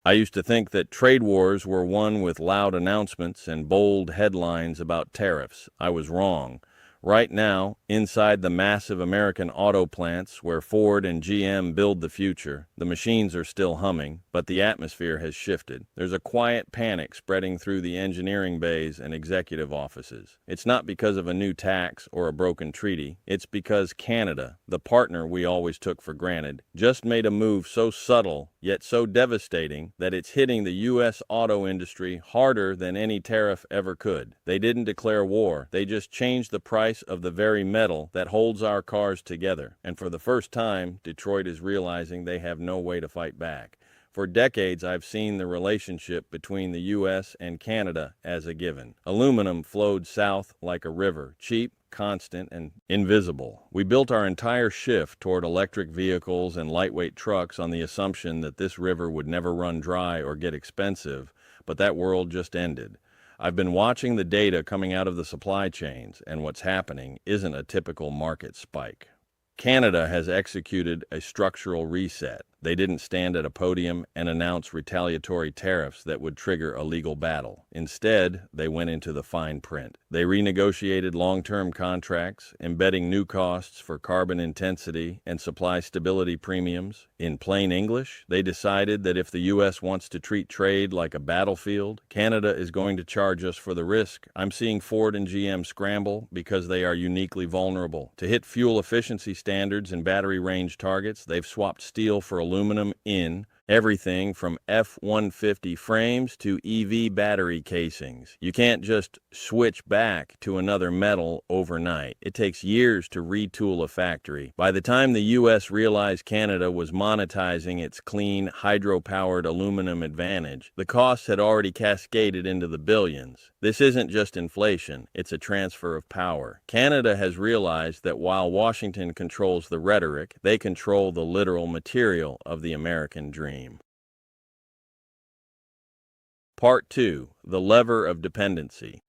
I used to think that trade wars were won with loud announcements and bold headlines about tariffs. I was wrong. Right now, inside the massive American auto plants where Ford and GM build the future, the machines are still humming, but the atmosphere has shifted. There's a quiet panic spreading through the engineering bays and executive offices. It's not because of a new tax or a broken treaty. It's because Canada, the partner we always took for granted, just made a move so subtle yet so devastating that it's hitting the U.S. auto industry harder than any tariff ever could. They didn't declare war. They just changed the price of the very metal that holds our cars together. And for the first time, Detroit is realizing they have no way to fight back. For decades, I've seen the relationship between the U.S. and Canada as a given. Aluminum flowed south like a river, cheap, constant, and invisible. We built our entire shift toward electric vehicles and lightweight trucks on the assumption that this river would never run dry or get expensive, but that world just ended. I've been watching the data coming out of the supply chains, and what's happening isn't a typical market spike. Canada has executed a structural reset. They didn't stand at a podium and announce retaliatory tariffs that would trigger a legal battle. Instead, they went into the fine print. They renegotiated long-term contracts, embedding new costs for carbon intensity and supply stability premiums. In plain English, they decided that if the U.S. wants to treat trade like a battlefield, Canada is going to charge us for the risk. I'm seeing Ford and GM scramble because they are uniquely vulnerable. To hit fuel efficiency standards and battery range targets, they've swapped steel for aluminum in everything from F-150 frames to EV battery casings. You can't just switch back to another metal overnight. It takes years to retool a factory. By the time the U.S. realized Canada was monetizing its clean, hydro-powered aluminum advantage, the costs had already cascaded into the billions. This isn't just inflation, it's a transfer of power. Canada has realized that while Washington controls the rhetoric, they control the literal material of the American dream. Part 2. The Lever of Dependency.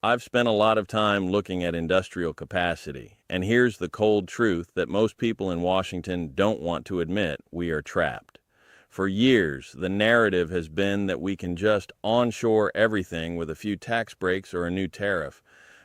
I've spent a lot of time looking at industrial capacity, and here's the cold truth that most people in Washington don't want to admit: we are trapped. For years, the narrative has been that we can just onshore everything with a few tax breaks or a new tariff.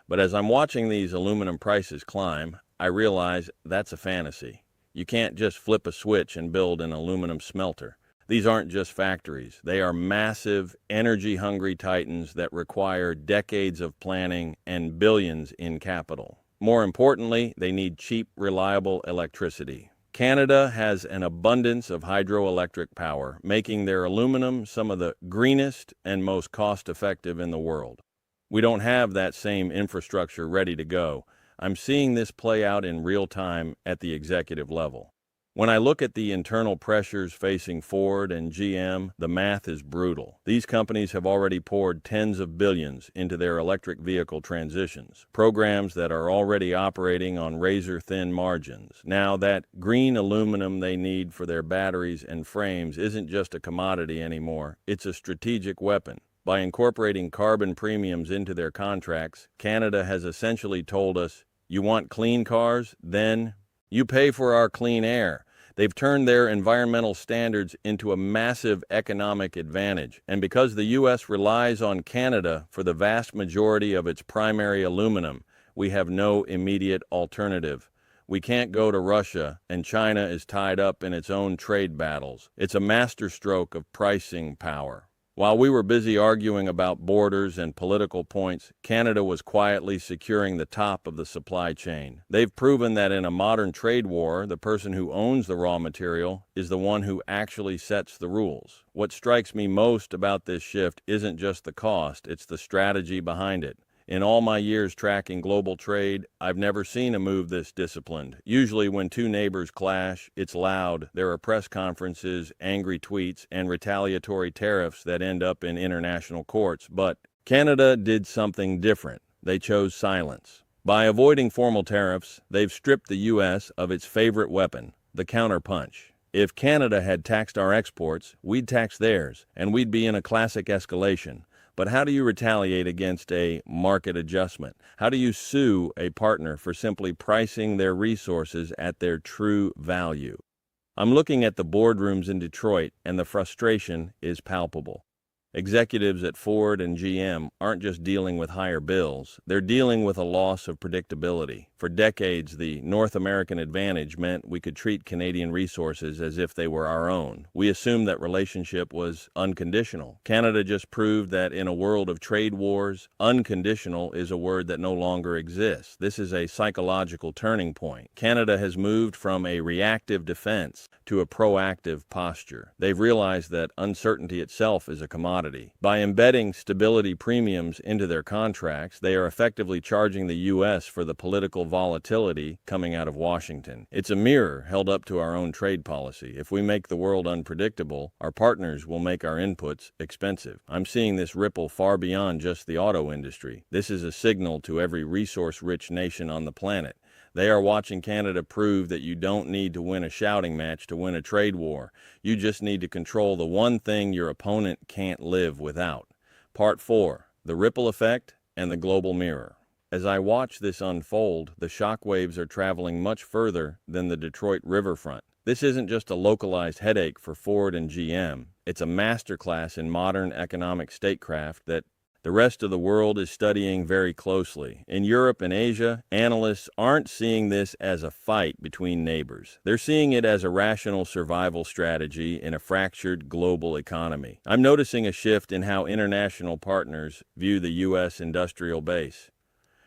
But as I'm watching these aluminum prices climb, I realize that's a fantasy. You can't just flip a switch and build an aluminum smelter. These aren't just factories. They are massive, energy-hungry titans that require decades of planning and billions in capital. More importantly, they need cheap, reliable electricity. Canada has an abundance of hydroelectric power, making their aluminum some of the greenest and most cost-effective in the world. We don't have that same infrastructure ready to go. I'm seeing this play out in real time at the executive level. When I look at the internal pressures facing Ford and GM, the math is brutal. These companies have already poured tens of billions into their electric vehicle transitions, programs that are already operating on razor-thin margins. Now, that green aluminum they need for their batteries and frames isn't just a commodity anymore, it's a strategic weapon. By incorporating carbon premiums into their contracts, Canada has essentially told us, you want clean cars? Then you pay for our clean air. They've turned their environmental standards into a massive economic advantage. And because the U.S. relies on Canada for the vast majority of its primary aluminum, we have no immediate alternative. We can't go to Russia, and China is tied up in its own trade battles. It's a masterstroke of pricing power. While we were busy arguing about borders and political points, Canada was quietly securing the top of the supply chain. They've proven that in a modern trade war, the person who owns the raw material is the one who actually sets the rules. What strikes me most about this shift isn't just the cost, it's the strategy behind it. In all my years tracking global trade, I've never seen a move this disciplined. Usually when two neighbors clash, it's loud. There are press conferences, angry tweets, and retaliatory tariffs that end up in international courts. But Canada did something different. They chose silence. By avoiding formal tariffs, they've stripped the U.S. of its favorite weapon, the counterpunch. If Canada had taxed our exports, we'd tax theirs, and we'd be in a classic escalation. But how do you retaliate against a market adjustment? How do you sue a partner for simply pricing their resources at their true value? I'm looking at the boardrooms in Detroit, and the frustration is palpable. Executives at Ford and GM aren't just dealing with higher bills, they're dealing with a loss of predictability. For decades, the North American advantage meant we could treat Canadian resources as if they were our own. We assumed that relationship was unconditional. Canada just proved that in a world of trade wars, unconditional is a word that no longer exists. This is a psychological turning point. Canada has moved from a reactive defense to a proactive posture. They've realized that uncertainty itself is a commodity. By embedding stability premiums into their contracts, they are effectively charging the U.S. for the political volatility coming out of Washington. It's a mirror held up to our own trade policy. If we make the world unpredictable, our partners will make our inputs expensive. I'm seeing this ripple far beyond just the auto industry. This is a signal to every resource-rich nation on the planet. They are watching Canada prove that you don't need to win a shouting match to win a trade war. You just need to control the one thing your opponent can't live without. Part 4. The Ripple Effect and the Global Mirror. As I watch this unfold, the shockwaves are traveling much further than the Detroit riverfront. This isn't just a localized headache for Ford and GM. It's a masterclass in modern economic statecraft that the rest of the world is studying very closely. In Europe and Asia, analysts aren't seeing this as a fight between neighbors. They're seeing it as a rational survival strategy in a fractured global economy. I'm noticing a shift in how international partners view the U.S. industrial base.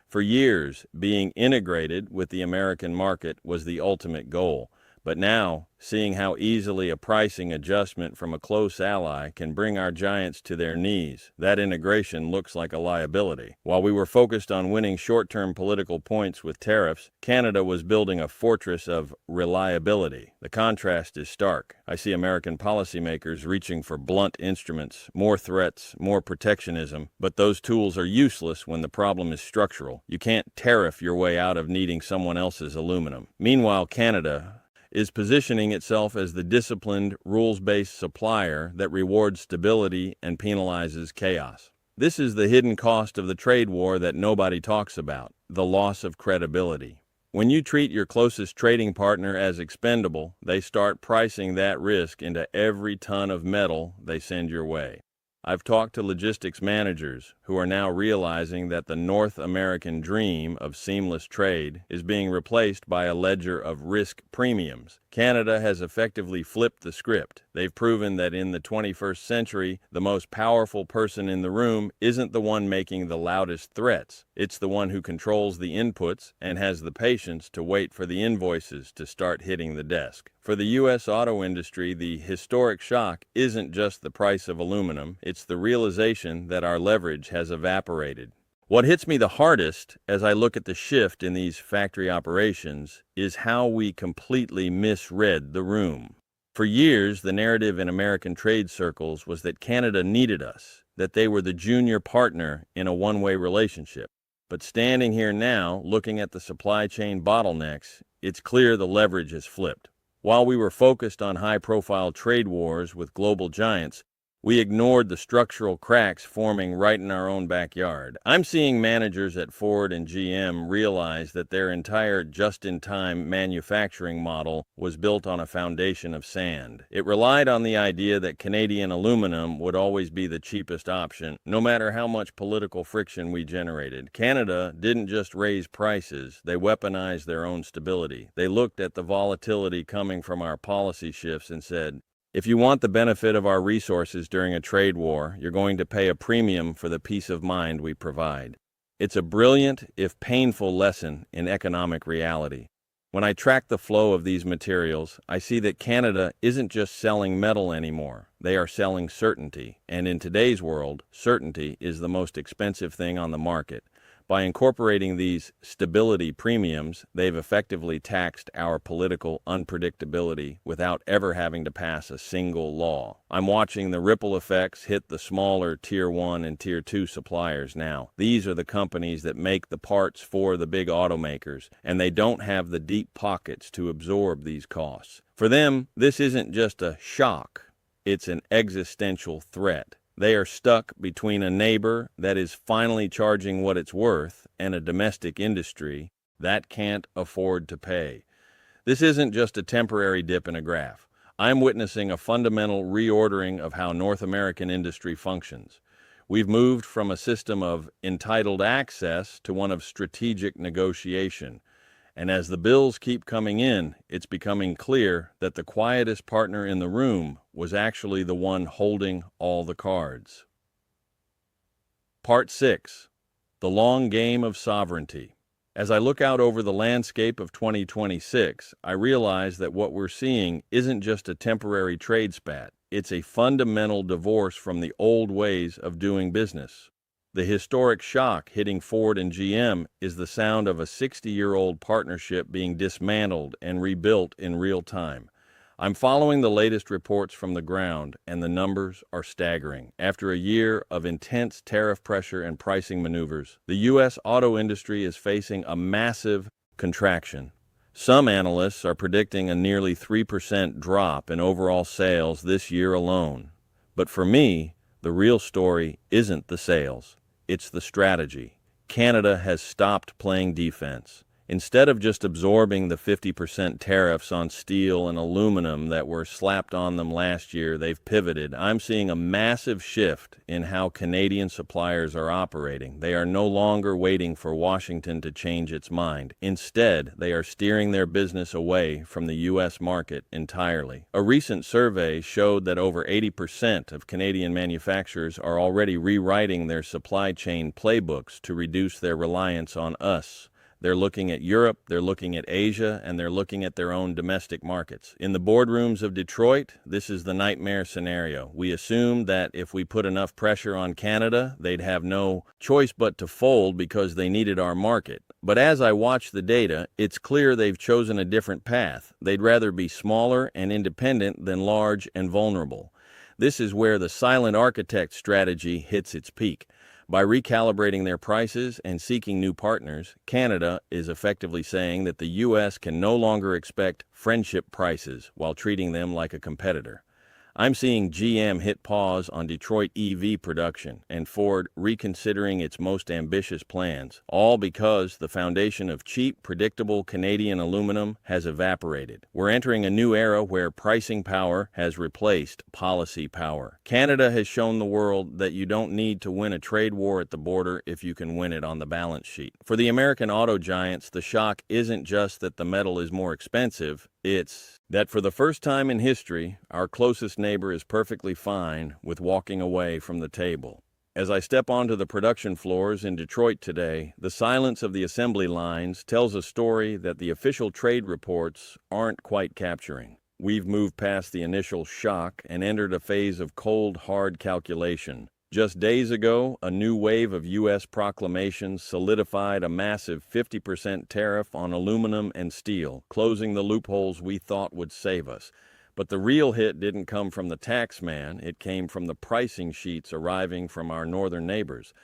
For years, being integrated with the American market was the ultimate goal. But now, seeing how easily a pricing adjustment from a close ally can bring our giants to their knees, that integration looks like a liability. While we were focused on winning short-term political points with tariffs, Canada was building a fortress of reliability. The contrast is stark. I see American policymakers reaching for blunt instruments, more threats, more protectionism, but those tools are useless when the problem is structural. You can't tariff your way out of needing someone else's aluminum. Meanwhile, Canada is positioning itself as the disciplined, rules-based supplier that rewards stability and penalizes chaos. This is the hidden cost of the trade war that nobody talks about, the loss of credibility. When you treat your closest trading partner as expendable, they start pricing that risk into every ton of metal they send your way. I've talked to logistics managers who are now realizing that the North American dream of seamless trade is being replaced by a ledger of risk premiums. Canada has effectively flipped the script. They've proven that in the 21st century, the most powerful person in the room isn't the one making the loudest threats. It's the one who controls the inputs and has the patience to wait for the invoices to start hitting the desk. For the U.S. auto industry, the historic shock isn't just the price of aluminum, it's the realization that our leverage has evaporated. What hits me the hardest as I look at the shift in these factory operations is how we completely misread the room. For years, the narrative in American trade circles was that Canada needed us, that they were the junior partner in a one-way relationship. But standing here now, looking at the supply chain bottlenecks, it's clear the leverage has flipped. While we were focused on high-profile trade wars with global giants, we ignored the structural cracks forming right in our own backyard. I'm seeing managers at Ford and GM realize that their entire just-in-time manufacturing model was built on a foundation of sand. It relied on the idea that Canadian aluminum would always be the cheapest option, no matter how much political friction we generated. Canada didn't just raise prices, they weaponized their own stability. They looked at the volatility coming from our policy shifts and said, if you want the benefit of our resources during a trade war, you're going to pay a premium for the peace of mind we provide. It's a brilliant, if painful, lesson in economic reality. When I track the flow of these materials, I see that Canada isn't just selling metal anymore. They are selling certainty, and in today's world, certainty is the most expensive thing on the market. By incorporating these stability premiums, they've effectively taxed our political unpredictability without ever having to pass a single law. I'm watching the ripple effects hit the smaller Tier 1 and Tier 2 suppliers now. These are the companies that make the parts for the big automakers, and they don't have the deep pockets to absorb these costs. For them, this isn't just a shock, it's an existential threat. They are stuck between a neighbor that is finally charging what it's worth and a domestic industry that can't afford to pay. This isn't just a temporary dip in a graph. I'm witnessing a fundamental reordering of how North American industry functions. We've moved from a system of entitled access to one of strategic negotiation. And as the bills keep coming in, it's becoming clear that the quietest partner in the room was actually the one holding all the cards. Part 6. The Long Game of Sovereignty. As I look out over the landscape of 2026, I realize that what we're seeing isn't just a temporary trade spat. It's a fundamental divorce from the old ways of doing business. The historic shock hitting Ford and GM is the sound of a 60-year-old partnership being dismantled and rebuilt in real time. I'm following the latest reports from the ground, and the numbers are staggering. After a year of intense tariff pressure and pricing maneuvers, the U.S. auto industry is facing a massive contraction. Some analysts are predicting a nearly 3% drop in overall sales this year alone. But for me, the real story isn't the sales. It's the strategy. Canada has stopped playing defense. Instead of just absorbing the 50% tariffs on steel and aluminum that were slapped on them last year, they've pivoted. I'm seeing a massive shift in how Canadian suppliers are operating. They are no longer waiting for Washington to change its mind. Instead, they are steering their business away from the U.S. market entirely. A recent survey showed that over 80% of Canadian manufacturers are already rewriting their supply chain playbooks to reduce their reliance on us. They're looking at Europe, they're looking at Asia, and they're looking at their own domestic markets. In the boardrooms of Detroit, this is the nightmare scenario. We assumed that if we put enough pressure on Canada, they'd have no choice but to fold because they needed our market. But as I watch the data, it's clear they've chosen a different path. They'd rather be smaller and independent than large and vulnerable. This is where the silent architect strategy hits its peak. By recalibrating their prices and seeking new partners, Canada is effectively saying that the U.S. can no longer expect friendship prices while treating them like a competitor. I'm seeing GM hit pause on Detroit EV production and Ford reconsidering its most ambitious plans, all because the foundation of cheap, predictable Canadian aluminum has evaporated. We're entering a new era where pricing power has replaced policy power. Canada has shown the world that you don't need to win a trade war at the border if you can win it on the balance sheet. For the American auto giants, the shock isn't just that the metal is more expensive, it's that for the first time in history, our closest neighbor is perfectly fine with walking away from the table. As I step onto the production floors in Detroit today, the silence of the assembly lines tells a story that the official trade reports aren't quite capturing. We've moved past the initial shock and entered a phase of cold, hard calculation. Just days ago, a new wave of U.S. proclamations solidified a massive 50% tariff on aluminum and steel, closing the loopholes we thought would save us. But the real hit didn't come from the tax man, it came from the pricing sheets arriving from our northern neighbors.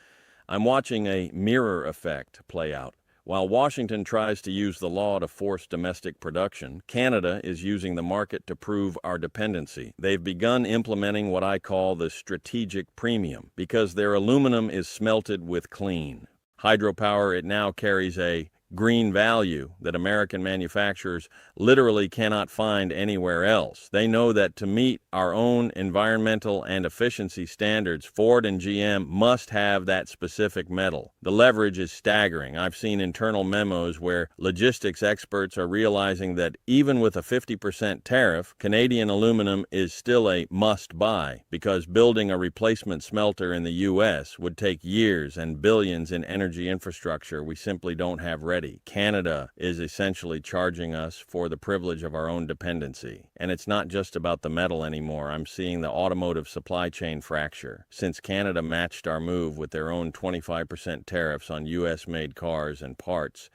I'm watching a mirror effect play out. While Washington tries to use the law to force domestic production, Canada is using the market to prove our dependency. They've begun implementing what I call the strategic premium, because their aluminum is smelted with clean hydropower. It now carries a green value that American manufacturers literally cannot find anywhere else. They know that to meet our own environmental and efficiency standards, Ford and GM must have that specific metal. The leverage is staggering. I've seen internal memos where logistics experts are realizing that even with a 50% tariff, Canadian aluminum is still a must-buy because building a replacement smelter in the U.S. would take years and billions in energy infrastructure we simply don't have ready. Canada is essentially charging us for the privilege of our own dependency. And it's not just about the metal anymore. I'm seeing the automotive supply chain fracture. Since Canada matched our move with their own 25% tariffs on U.S.-made cars and parts,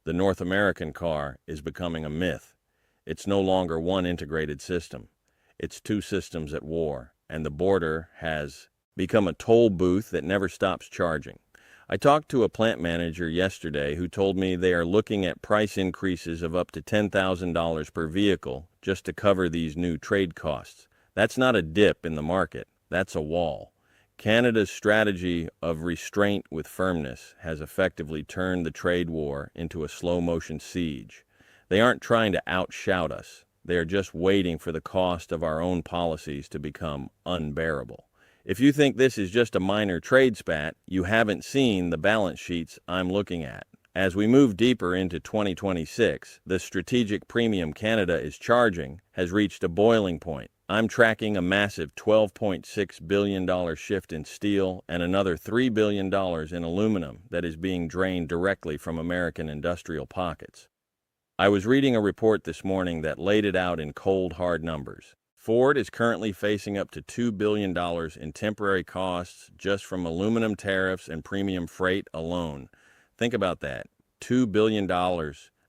the North American car is becoming a myth. It's no longer one integrated system. It's two systems at war, and the border has become a toll booth that never stops charging. I talked to a plant manager yesterday who told me they are looking at price increases of up to $10,000 per vehicle just to cover these new trade costs. That's not a dip in the market, that's a wall. Canada's strategy of restraint with firmness has effectively turned the trade war into a slow-motion siege. They aren't trying to outshout us. They are just waiting for the cost of our own policies to become unbearable. If you think this is just a minor trade spat, you haven't seen the balance sheets I'm looking at. As we move deeper into 2026, the strategic premium Canada is charging has reached a boiling point. I'm tracking a massive $12.6 billion shift in steel and another $3 billion in aluminum that is being drained directly from American industrial pockets. I was reading a report this morning that laid it out in cold, hard numbers. Ford is currently facing up to $2 billion in temporary costs just from aluminum tariffs and premium freight alone. Think about that. $2 billion,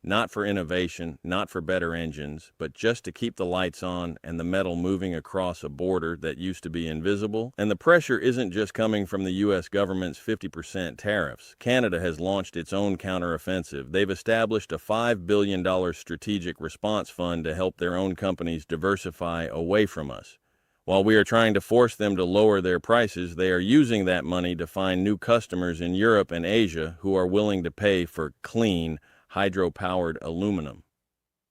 not for innovation, not for better engines, but just to keep the lights on and the metal moving across a border that used to be invisible. And the pressure isn't just coming from the U.S. government's 50% tariffs. Canada has launched its own counteroffensive. They've established a $5 billion strategic response fund to help their own companies diversify away from us. While we are trying to force them to lower their prices, they are using that money to find new customers in Europe and Asia who are willing to pay for clean, hydro-powered aluminum.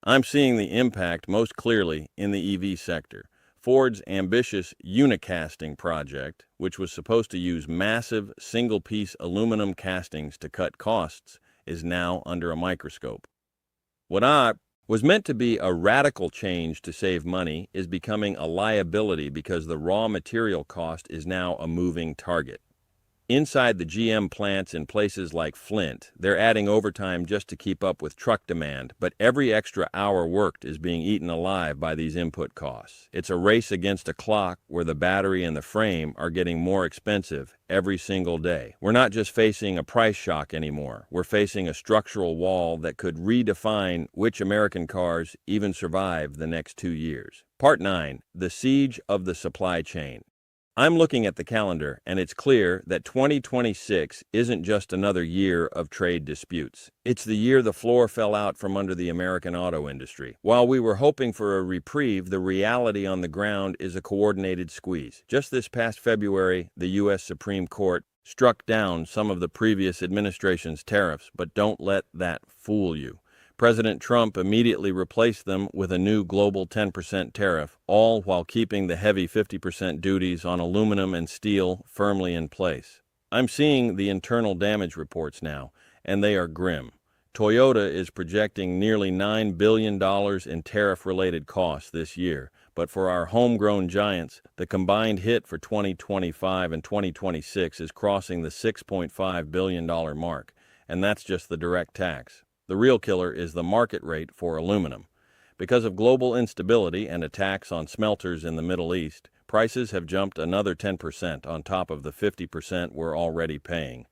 I'm seeing the impact most clearly in the EV sector. Ford's ambitious unicasting project, which was supposed to use massive single-piece aluminum castings to cut costs, is now under a microscope. What was meant to be a radical change to save money is becoming a liability because the raw material cost is now a moving target. Inside the GM plants in places like Flint, they're adding overtime just to keep up with truck demand, but every extra hour worked is being eaten alive by these input costs. It's a race against a clock where the battery and the frame are getting more expensive every single day. We're not just facing a price shock anymore. We're facing a structural wall that could redefine which American cars even survive the next 2 years. Part 9. The Siege of the Supply Chain. I'm looking at the calendar, and it's clear that 2026 isn't just another year of trade disputes. It's the year the floor fell out from under the American auto industry. While we were hoping for a reprieve, the reality on the ground is a coordinated squeeze. Just this past February, the U.S. Supreme Court struck down some of the previous administration's tariffs, but don't let that fool you. President Trump immediately replaced them with a new global 10% tariff, all while keeping the heavy 50% duties on aluminum and steel firmly in place. I'm seeing the internal damage reports now, and they are grim. Toyota is projecting nearly $9 billion in tariff-related costs this year, but for our homegrown giants, the combined hit for 2025 and 2026 is crossing the $6.5 billion mark, and that's just the direct tax. The real killer is the market rate for aluminum. Because of global instability and attacks on smelters in the Middle East, prices have jumped another 10% on top of the 50% we're already paying.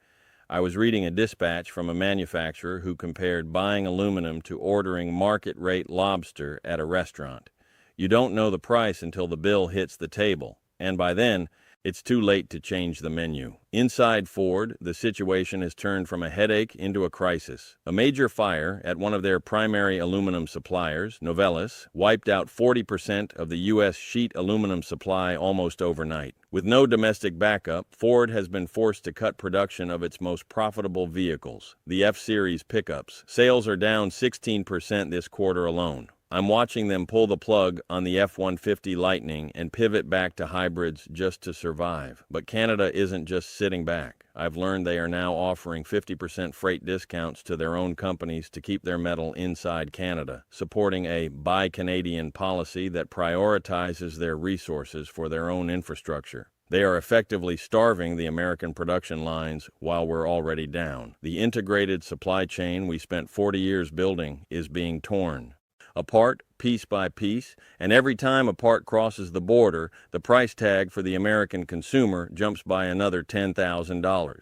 I was reading a dispatch from a manufacturer who compared buying aluminum to ordering market-rate lobster at a restaurant. You don't know the price until the bill hits the table, and by then, it's too late to change the menu. Inside Ford, the situation has turned from a headache into a crisis. A major fire at one of their primary aluminum suppliers, Novelis, wiped out 40% of the U.S. sheet aluminum supply almost overnight. With no domestic backup, Ford has been forced to cut production of its most profitable vehicles, the F-Series pickups. Sales are down 16% this quarter alone. I'm watching them pull the plug on the F-150 Lightning and pivot back to hybrids just to survive. But Canada isn't just sitting back. I've learned they are now offering 50% freight discounts to their own companies to keep their metal inside Canada, supporting a Buy Canadian policy that prioritizes their resources for their own infrastructure. They are effectively starving the American production lines while we're already down. The integrated supply chain we spent 40 years building is being torn apart piece by piece, and every time a part crosses the border, the price tag for the American consumer jumps by another $10,000.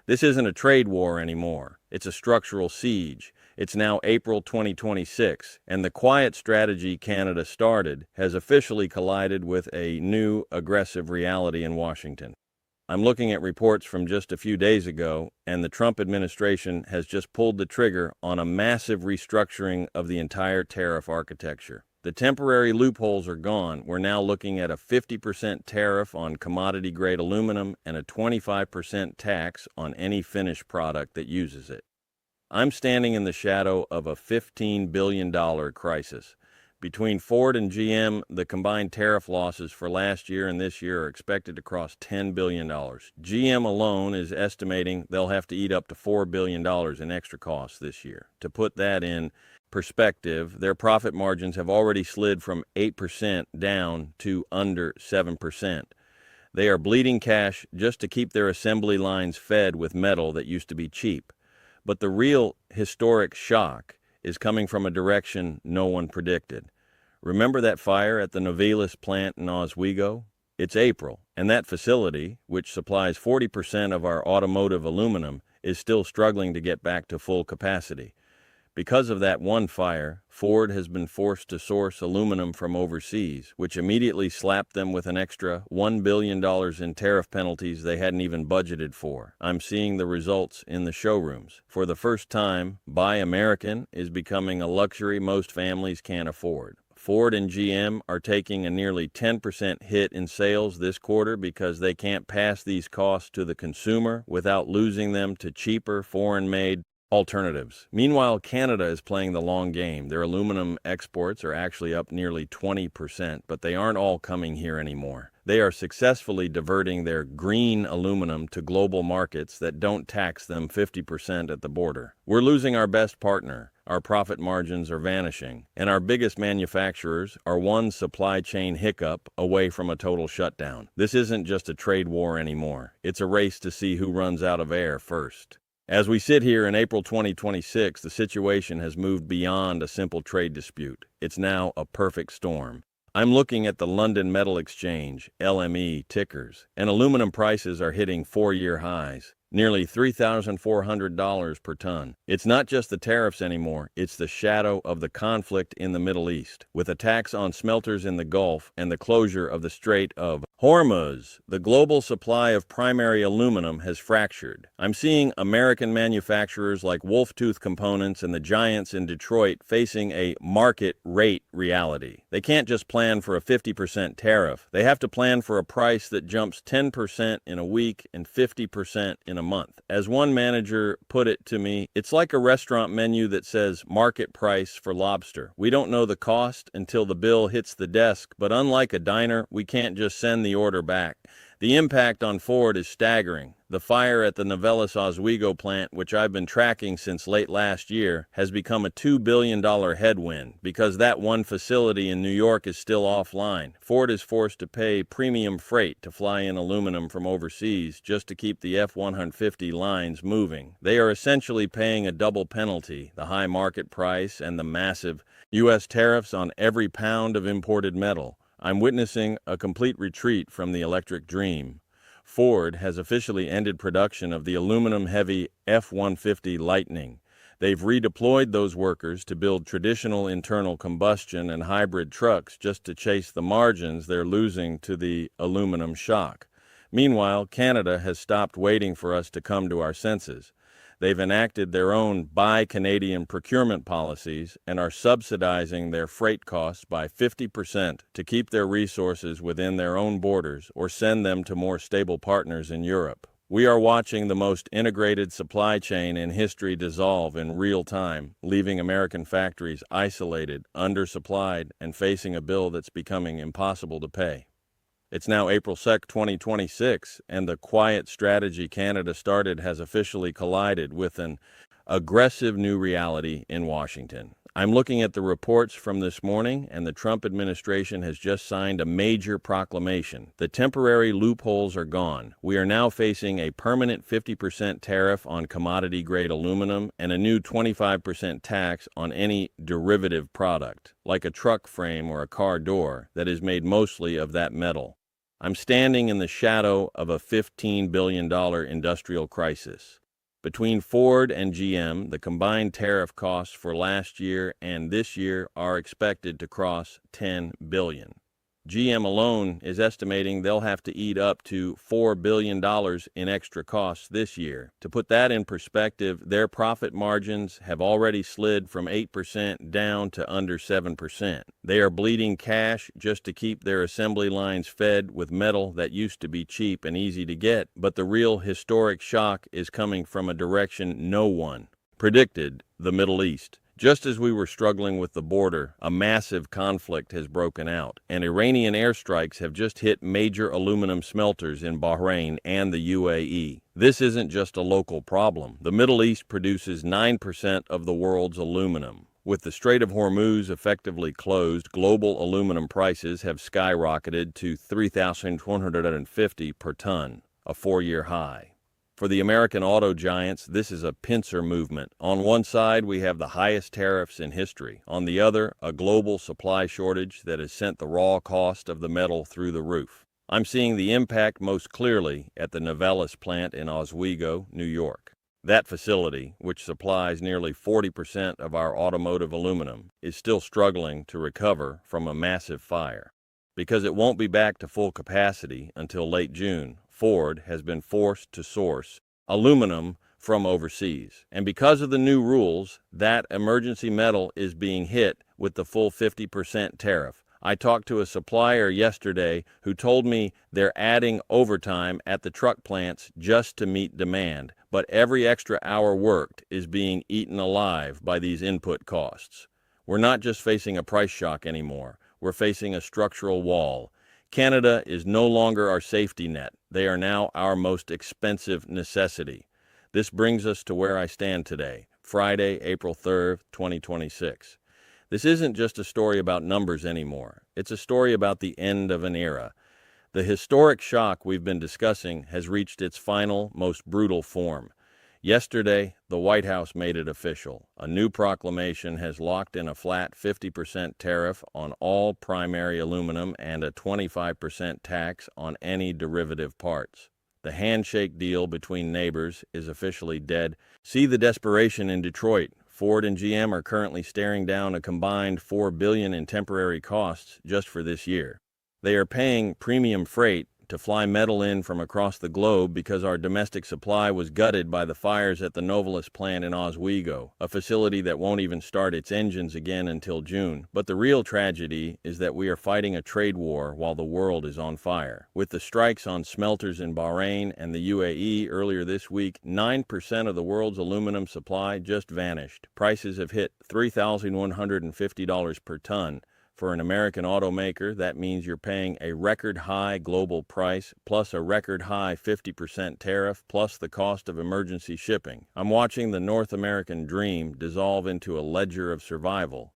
This isn't a trade war anymore. It's a structural siege. It's now April 2026, and the quiet strategy Canada started has officially collided with a new, aggressive reality in Washington. I'm looking at reports from just a few days ago, and the Trump administration has just pulled the trigger on a massive restructuring of the entire tariff architecture. The temporary loopholes are gone. We're now looking at a 50% tariff on commodity-grade aluminum and a 25% tax on any finished product that uses it. I'm standing in the shadow of a $15 billion crisis. Between Ford and GM, the combined tariff losses for last year and this year are expected to cross $10 billion. GM alone is estimating they'll have to eat up to $4 billion in extra costs this year. To put that in perspective, their profit margins have already slid from 8% down to under 7%. They are bleeding cash just to keep their assembly lines fed with metal that used to be cheap. But the real historic shock is coming from a direction no one predicted. Remember that fire at the Novelis plant in Oswego? It's April, and that facility, which supplies 40% of our automotive aluminum, is still struggling to get back to full capacity. Because of that one fire, Ford has been forced to source aluminum from overseas, which immediately slapped them with an extra $1 billion in tariff penalties they hadn't even budgeted for. I'm seeing the results in the showrooms. For the first time, Buy American is becoming a luxury most families can't afford. Ford and GM are taking a nearly 10% hit in sales this quarter because they can't pass these costs to the consumer without losing them to cheaper foreign-made alternatives. Meanwhile, Canada is playing the long game. Their aluminum exports are actually up nearly 20%, but they aren't all coming here anymore. They are successfully diverting their green aluminum to global markets that don't tax them 50% at the border. We're losing our best partner. Our profit margins are vanishing, and our biggest manufacturers are one supply chain hiccup away from a total shutdown. This isn't just a trade war anymore. It's a race to see who runs out of air first. As we sit here in April 2026, the situation has moved beyond a simple trade dispute. It's now a perfect storm. I'm looking at the London Metal Exchange, LME, tickers, and aluminum prices are hitting four-year highs, nearly $3,400 per ton. It's not just the tariffs anymore, it's the shadow of the conflict in the Middle East. With attacks on smelters in the Gulf and the closure of the Strait of Hormuz, the global supply of primary aluminum has fractured. I'm seeing American manufacturers like Wolftooth Components and the giants in Detroit facing a market rate reality. They can't just plan for a 50% tariff. They have to plan for a price that jumps 10% in a week and 50% in a month. As one manager put it to me, it's like a restaurant menu that says market price for lobster. We don't know the cost until the bill hits the desk, but unlike a diner, we can't just send the order back. The impact on Ford is staggering. The fire at the Novelis Oswego plant, which I've been tracking since late last year, has become a $2 billion headwind because that one facility in New York is still offline. Ford is forced to pay premium freight to fly in aluminum from overseas just to keep the F-150 lines moving. They are essentially paying a double penalty, the high market price and the massive U.S. tariffs on every pound of imported metal. I'm witnessing a complete retreat from the electric dream. Ford has officially ended production of the aluminum-heavy F-150 Lightning. They've redeployed those workers to build traditional internal combustion and hybrid trucks just to chase the margins they're losing to the aluminum shock. Meanwhile, Canada has stopped waiting for us to come to our senses. They've enacted their own Buy Canadian procurement policies and are subsidizing their freight costs by 50% to keep their resources within their own borders or send them to more stable partners in Europe. We are watching the most integrated supply chain in history dissolve in real time, leaving American factories isolated, undersupplied, and facing a bill that's becoming impossible to pay. It's now April 2nd, 2026, and the quiet strategy Canada started has officially collided with an aggressive new reality in Washington. I'm looking at the reports from this morning, and the Trump administration has just signed a major proclamation. The temporary loopholes are gone. We are now facing a permanent 50% tariff on commodity-grade aluminum and a new 25% tax on any derivative product, like a truck frame or a car door, that is made mostly of that metal. I'm standing in the shadow of a $15 billion industrial crisis. Between Ford and GM, the combined tariff costs for last year and this year are expected to cross $10 billion. GM alone is estimating they'll have to eat up to $4 billion in extra costs this year. To put that in perspective, their profit margins have already slid from 8% down to under 7%. They are bleeding cash just to keep their assembly lines fed with metal that used to be cheap and easy to get, but the real historic shock is coming from a direction no one Predicted, the Middle East. Just as we were struggling with the border, a massive conflict has broken out, and Iranian airstrikes have just hit major aluminum smelters in Bahrain and the UAE. This isn't just a local problem. The Middle East produces 9% of the world's aluminum. With the Strait of Hormuz effectively closed, global aluminum prices have skyrocketed to $3,150 per ton, a four-year high. For the American auto giants, this is a pincer movement. On one side, we have the highest tariffs in history. On the other, a global supply shortage that has sent the raw cost of the metal through the roof. I'm seeing the impact most clearly at the Novelis plant in Oswego, New York. That facility, which supplies nearly 40% of our automotive aluminum, is still struggling to recover from a massive fire. Because it won't be back to full capacity until late June, Ford has been forced to source aluminum from overseas. And because of the new rules, that emergency metal is being hit with the full 50% tariff. I talked to a supplier yesterday who told me they're adding overtime at the truck plants just to meet demand, but every extra hour worked is being eaten alive by these input costs. We're not just facing a price shock anymore. We're facing a structural wall. Canada is no longer our safety net. They are now our most expensive necessity. This brings us to where I stand today, Friday, April 3rd, 2026. This isn't just a story about numbers anymore. It's a story about the end of an era. The historic shock we've been discussing has reached its final, most brutal form. Yesterday, the White House made it official. A new proclamation has locked in a flat 50% tariff on all primary aluminum and a 25% tax on any derivative parts. The handshake deal between neighbors is officially dead. See the desperation in Detroit. Ford and GM are currently staring down a combined $4 billion in temporary costs just for this year. They are paying premium freight to fly metal in from across the globe because our domestic supply was gutted by the fires at the Novelis plant in Oswego, a facility that won't even start its engines again until June. But the real tragedy is that we are fighting a trade war while the world is on fire. With the strikes on smelters in Bahrain and the UAE earlier this week, 9% of the world's aluminum supply just vanished. Prices have hit $3,150 per ton. For an American automaker, that means you're paying a record high global price, plus a record high 50% tariff, plus the cost of emergency shipping. I'm watching the North American dream dissolve into a ledger of survival.